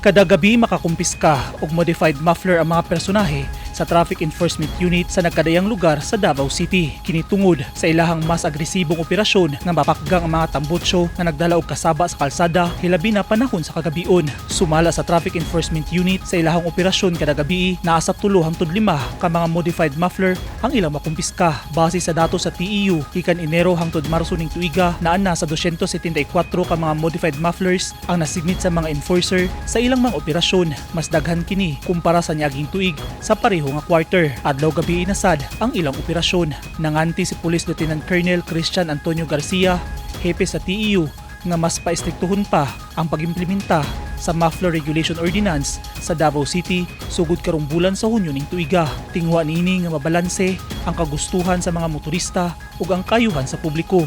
Kada gabi makakumpiska og modified muffler ang mga personahe sa Traffic Enforcement Unit sa nagkadayang lugar sa Davao City. Kini tungod sa ilahang mas agresibong operasyon nga mapakgang ang mga tambucho nga nagdala og kasaba sa kalsada hilabi na panahon sa kagabion. Sumala sa Traffic Enforcement Unit sa ilahang operasyon kada gabi, naa sa 3 hangtod 5 ka mga modified muffler ang ilang makumpiska. Base sa datos sa TEU, gikan Enero hangtod Marso ning tuiga, naa na sa 274 ka mga modified mufflers ang nasignit sa mga enforcer sa ilang mga operasyon. Mas daghan kini kumpara sa niaging tuig sa pareho nga quarter. Adlaw gabi inasad ang ilang operasyon. Nanganti si Police Lieutenant Colonel Christian Antonio Garcia, hepe sa TEU, nga mas paistriktuhon pa ang pag-implementa sa Muffler Regulation Ordinance sa Davao City sugod karong bulan sa Hunyo ning tuiga. Tingwa niini nga mabalanse ang kagustuhan sa mga motorista ug ang kayuhan sa publiko.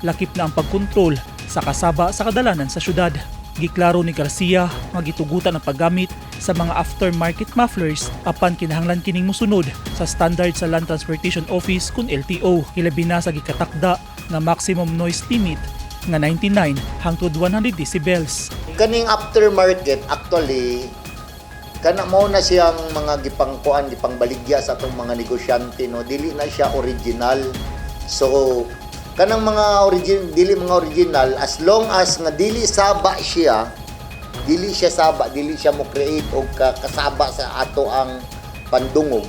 Lakip na ang pagkontrol sa kasaba sa kadalanan sa syudad. Giklaro ni Garcia nga gitugutan ang paggamit sa mga aftermarket mufflers apan kinahanglan kining mosunod sa standard sa Land Transportation Office kun LTO, hilabi na sa gikatakda nga maximum noise limit nga 99 hangtod 100 decibels. Kaning aftermarket actually kana mo na siyang mga gipangbaligya sa atong mga negosyante, no, dili na siya original. So kanang mga dili mga original, as long as nga dili siya mo create og kasaba sa ato ang pandungog,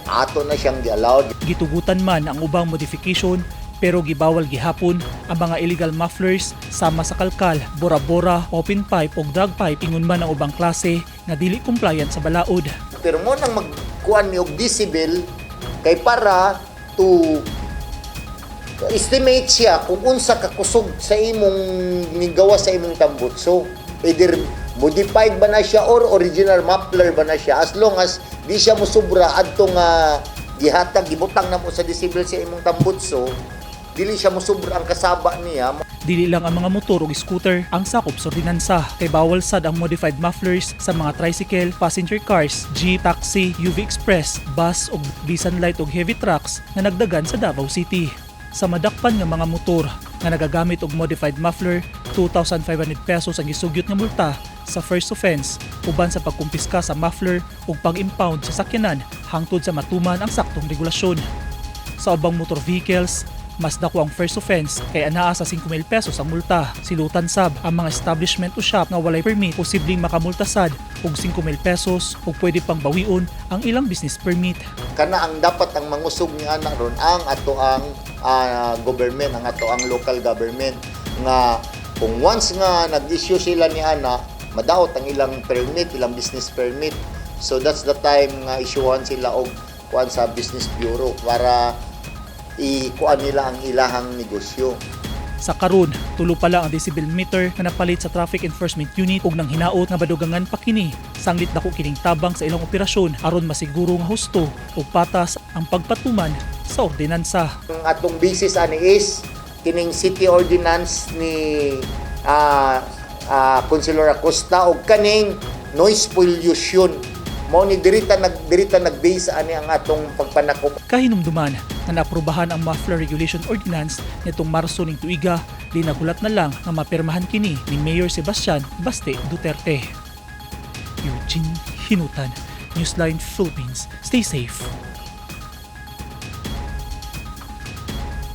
ato na siyang gi-allowed. Gitugutan man ang ubang modification pero gibawal gihapon ang mga illegal mufflers sama sa kalkal, bora-bora, open pipe o drag pipe, ingon man ang ubang klase nga dili compliant sa balaod. Pero mo nang magkuan ni og decibel kay para to estimate siya kung unsa ka kusog sa imong nigawa sa imong tambucho. Either modified ba na siya or original muffler ba na siya, as long as di siya mosobra adto nga gihatag gibutang na mo sa decibel sa imong tambucho, dili siya mosobra ang kasaba niya. Dili lang ang mga motor o scooter ang sakop sa ordinansa, kay bawal sad ang modified mufflers sa mga tricycle, passenger cars, jeep, taxi, UV express, bus ug bisan light ug heavy trucks na nagdagan sa Davao City. Sa madakpan nga mga motor nga nagagamit og modified muffler, 2,500 pesos ang gisugyot nga multa sa first offense, uban sa pagkumpiska sa muffler ug pag-impound sa sakyanan hangtod sa matuman ang saktong regulasyon. Sa ubang motor vehicles, mas dako ang first offense kay anaa sa 5,000 pesos ang multa. Silutan sab ang mga establishment o shop nga walay permit, posibleng makamulta sad og 5,000 pesos ug pwede pang bawion ang ilang business permit. Kana ang dapat ang mangusog ni ana ron ang ato ang government, ang ato ang local government, nga kung once nga nag-issue sila ni ana, madaot ang ilang permit, ilang business permit. So that's the time nga issuean sila og kuan sa business bureau para ikuan nila ang ilahang negosyo. Sa karon, tulo pa lang ang decibel meter na napalit sa Traffic Enforcement Unit ug nang hinaot nga badugangan pa kini. Sanglit dako kining tabang sa ilang operasyon aron masiguro nga husto ug patas ang pagpatuman sa ordinansa. Ang atong basis ani is kining city ordinance ni Councilor Acosta ug kaning noise pollution. Mao ni dirita nag-base ani ang atong pagpanakop. Kahinumduman na naaprubahan ang Muffler Regulation Ordinance nitong Marso ning tuiga, di nagulat na lang nga mapirmahan kini ni Mayor Sebastian Baste Duterte. Eugene Hinutan, Newsline Philippines. Stay safe.